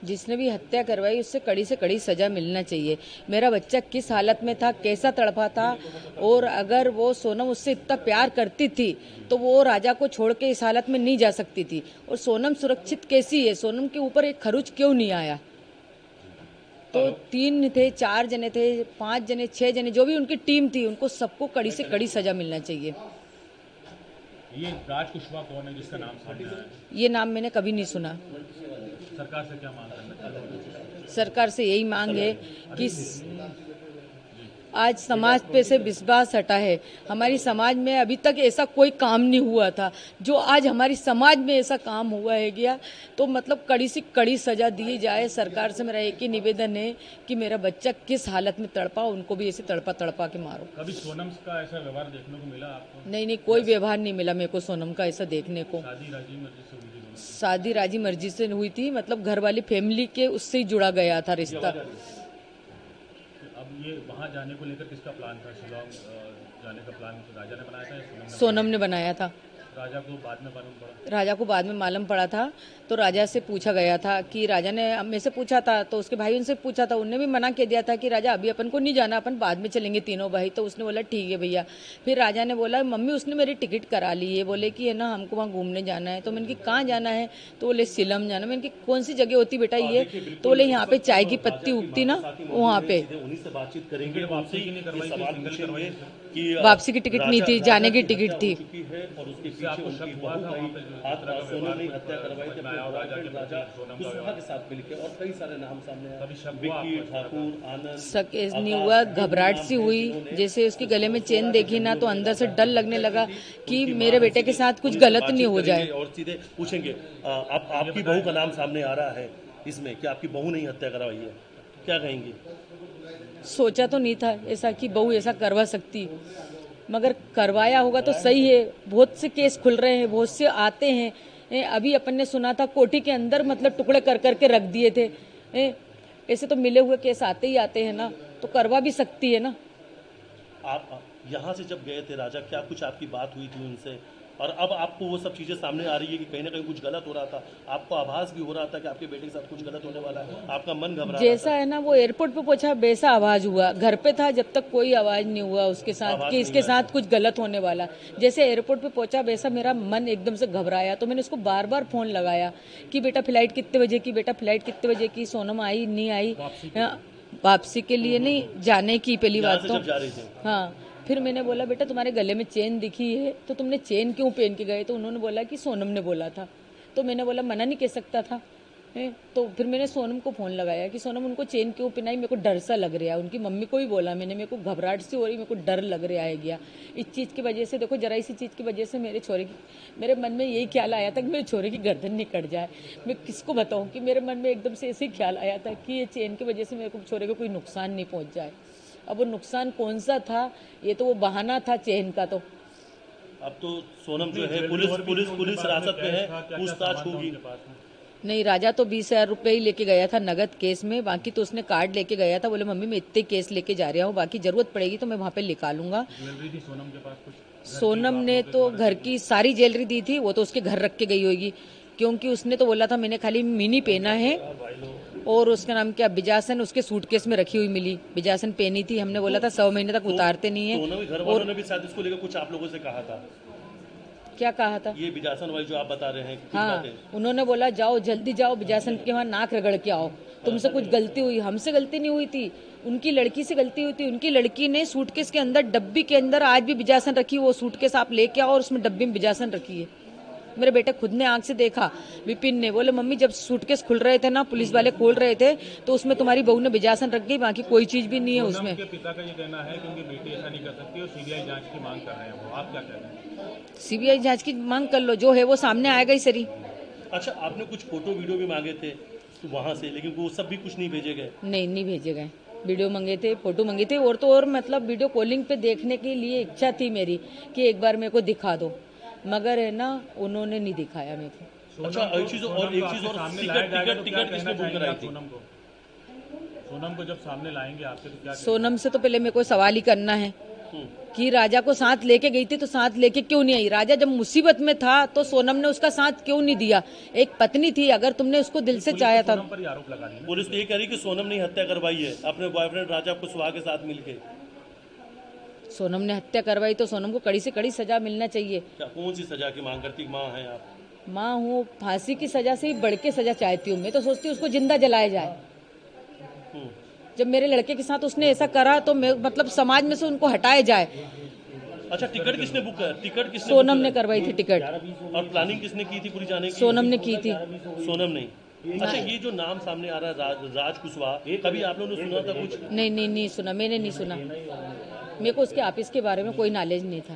जिसने भी हत्या करवाई उससे कड़ी से कड़ी सजा मिलना चाहिए। मेरा बच्चा किस हालत में था, कैसा तड़पा था, और अगर वो सोनम उससे इतना प्यार करती थी तो वो राजा को छोड़ के इस हालत में नहीं जा सकती थी। और सोनम सुरक्षित कैसी है, सोनम के ऊपर एक खरोच क्यों नहीं आया? तो 3 थे, 4 जने थे, 5 जने, 6 जने, जो भी उनकी टीम थी, उनको सबको कड़ी से कड़ी सजा मिलना चाहिए। ये राज कुशवाहा कौन है जिसका नाम सामने आया है? ये नाम मैंने कभी नहीं सुना। सरकार से क्या मांग करना चाहते हैं? सरकार से यही मांग है कि आज समाज पे से विश्वास हटा है। हमारी समाज में अभी तक ऐसा कोई काम नहीं हुआ था, जो आज हमारी समाज में ऐसा काम हुआ है गया, तो मतलब कड़ी से कड़ी सजा दी जाए। सरकार से मेरा एक ही निवेदन है कि मेरा बच्चा किस हालत में तड़पा, उनको भी ऐसे तड़पा तड़पा के मारो। कभी सोनम का ऐसा व्यवहार देखने को मिला आपको? नहीं, कोई व्यवहार नहीं मिला मेरे को सोनम का ऐसा देखने को। शादी राजी मर्जी से हुई थी? शादी राजी मर्जी से हुई थी, मतलब घर वाली फैमिली के उससे ही जुड़ा गया था रिश्ता। अब ये वहाँ जाने को लेकर किसका प्लान था? शिलोंग जाने का प्लान राजा ने बनाया था या सोनम ने बनाया था? राजा को बाद में मालूम पड़ा? राजा को बाद में मालूम पड़ा था, तो राजा से पूछा गया था कि राजा ने मेरे से पूछा था, तो उसके भाई उनसे पूछा था, उनने भी मना कर दिया था कि राजा अभी अपन को नहीं जाना, अपन बाद में चलेंगे तीनों भाई। तो उसने बोला ठीक है भैया। फिर राजा ने बोला मम्मी उसने मेरी टिकट करा ली है, बोले कि है ना हमको वहाँ घूमने जाना है। तो मैंने कि कहाँ जाना है? तो बोले शिलम जाना। मैंने कि कौन सी जगह होती बेटा ये? तो बोले यहाँ पे चाय की पत्ती उगती ना, वहाँ पे। उन्हीं से बातचीत करेंगे, वापसी की टिकट नहीं थी, जाने की टिकट थी। और उसके पीछे उनकी बहू सोनम ने हत्या करवाई थी राजा कुशवाहा के साथ मिलकर, और कई सारे नाम सामने आए, विक्की ठाकुर, आनंद। शक नहीं हुआ, घबराहट सी हुई। जैसे उसके गले में चेन देखी ना, तो अंदर से डर लगने लगा कि मेरे बेटे के साथ कुछ गलत नहीं हो जाए। और सीधे पूछेंगे, आपकी बहू का नाम सामने आ रहा है इसमें, कि आपकी बहू ने हत्या करवाई है, क्या कहेंगे? सोचा तो नहीं था ऐसा कि बहू ऐसा करवा सकती, मगर करवाया होगा तो सही है। बहुत से केस खुल रहे हैं, बहुत से आते हैं। अभी अपन ने सुना था कोठी के अंदर मतलब टुकड़े कर करके रख दिए थे। ऐसे तो मिले हुए केस आते ही आते हैं ना, तो करवा भी सकती है ना। आप यहाँ से जब गए थे राजा, क्या कुछ आपकी बात हुई थी उनसे? और अब आपको वो सब चीजें सामने आ रही है कि कहीं ना कहीं कुछ गलत हो रहा था, आपको आभास भी हो रहा था कि आपके बेटे के साथ कुछ गलत होने वाला है, आपका मन घबरा जैसा है ना वो एयरपोर्ट पे पहुंचा वैसा आवाज हुआ। घर पे था जब तक कोई आवाज नहीं हुआ उसके साथ कि इसके साथ कुछ गलत होने वाला। जैसे एयरपोर्ट पे पहुंचा वैसा मेरा मन एकदम से घबराया। तो मैंने उसको बार बार फोन लगाया कि बेटा फ्लाइट कितने बजे की, बेटा फ्लाइट कितने बजे की। सोनम आई नहीं आई? वापसी के लिए नहीं, जाने की पहली बात तो। हाँ, फिर मैंने बोला बेटा तुम्हारे गले में चेन दिखी है तो तुमने चेन क्यों पहन के गए? तो उन्होंने बोला कि सोनम ने बोला था। तो मैंने बोला मना नहीं कह सकता था। तो फिर मैंने सोनम को फोन लगाया कि सोनम उनको चेन क्यों पहनाई, मेरे को डर सा लग रहा है। उनकी मम्मी को ही बोला मैंने, मेरे को घबराहट सी हो रही, मेरे को डर लग रहा है गया इस चीज़ की वजह से। देखो जरा इसी चीज़ की वजह से मेरे मन में यही ख्याल आया था कि मेरे छोरे की गर्दन नहीं कट जाए। मैं किसको बताऊँ कि मेरे मन में एकदम से ऐसे ही ख्याल आया था कि ये चेन की वजह से मेरे को छोरे को कोई नुकसान नहीं पहुँच जाए। अब वो नुकसान कौन सा था? ये तो वो बहाना था चेन का। तो अब तो सोनम जो है पुलिस हिरासत में है, पूछताछ होगी। नहीं, राजा तो 20,000 रुपये ही लेके गया था नगद केस में, बाकी तो उसने कार्ड लेके गया था। बोले मम्मी मैं इतने केस लेके जा रहा हूँ, बाकी जरूरत पड़ेगी तो मैं वहाँ पे निकालूंगा। ज्वेलरी थी सोनम के पास कुछ? सोनम ने तो घर की सारी ज्वेलरी दी थी, वो तो उसके घर रख के गई होगी, क्योंकि उसने तो बोला था मैंने खाली मिनी पहना है। और उसका नाम क्या, बिजासन, उसके सूटकेस में रखी हुई मिली। बिजासन पहनी थी, हमने बोला था 100 महीने तक उतारते नहीं है। घर वालों ने भी शायद इसको लेकर कुछ आप लोगों से कहा था? क्या कहा था? ये बिजासन वाली जो आप बता रहे हैं, हाँ, उन्होंने बोला जाओ जल्दी जाओ बिजासन के वहाँ नाक रगड़ के आओ, तुमसे कुछ गलती हुई। हमसे गलती नहीं हुई थी, उनकी लड़की से गलती हुई थी। उनकी लड़की ने सूटकेस के अंदर, डब्बी के अंदर आज भी बिजासन रखी। वो सूटकेस आप लेके आओ और उसमें डब्बी में बिजासन रखी है। मेरे बेटे खुद ने आंख से देखा। विपिन ने बोले मम्मी जब सूटकेस खुल रहे थे ना, पुलिस वाले खोल रहे थे, तो उसमें तुम्हारी बहू ने बिजासन रख गई, बाकी कोई चीज भी नहीं है उसमें। उनके पिता का ये कहना है कि उनकी बेटी ऐसा नहीं कर सकती और सीबीआई जांच की मांग कर रहे हैं वो, आप क्या कह रहे हैं? सीबीआई जांच की मांग कर लो, जो है वो सामने आएगा ही सरी। अच्छा, आपने कुछ फोटो वीडियो भी मांगे थे वहाँ से, लेकिन वो सब भी कुछ नहीं भेजे गए? नहीं भेजे गए। वीडियो मंगे थे, फोटो मंगे थे, और तो और मतलब वीडियो कॉलिंग पे देखने के लिए इच्छा थी मेरी कि एक बार मेरे को दिखा दो, मगर है ना उन्होंने नहीं दिखाया मेरे को। अच्छा, एक चीज और टिकट किसने बुक कराई थी? सोनम को जब सामने लाएंगे आपसे तो क्या? सोनम से तो पहले मेरे को सवाल ही करना है कि राजा को साथ लेके गई थी तो साथ लेके क्यों नहीं आई। राजा जब मुसीबत में था तो सोनम ने उसका साथ क्यों नहीं दिया। एक पत्नी थी, अगर तुमने उसको दिल से चाहा था। सोनम पर ही आरोप लगा रही है। पुलिस तो ये कह रही कि सोनम ने हत्या करवाई है अपने बॉयफ्रेंड राजा कुशवाहा के साथ मिलके। सोनम ने हत्या करवाई तो सोनम को कड़ी से कड़ी सजा मिलना चाहिए। क्या कौन सी सजा की मांग करती माँ हैं आप? माँ हूँ, फांसी की सजा से ही बढ़ के सजा चाहती हूँ। मैं तो सोचती हूँ उसको जिंदा जलाया जाए। जब मेरे लड़के के साथ उसने ऐसा करा तो मतलब समाज में से उनको हटाया जाए। अच्छा, टिकट किसने बुक कर? टिकट किसने? सोनम ने करवाई थी टिकट। और प्लानिंग किसने की थी पूरी जाने की? सोनम ने की थी। सोनम नहीं। अच्छा, ये जो नाम सामने आ रहा है राज कुशवाहा, कभी आप लोगों ने सुना था कुछ? नहीं सुना, मैंने नहीं सुना। मेरे को उसके ऑफिस के बारे में कोई नॉलेज नहीं था।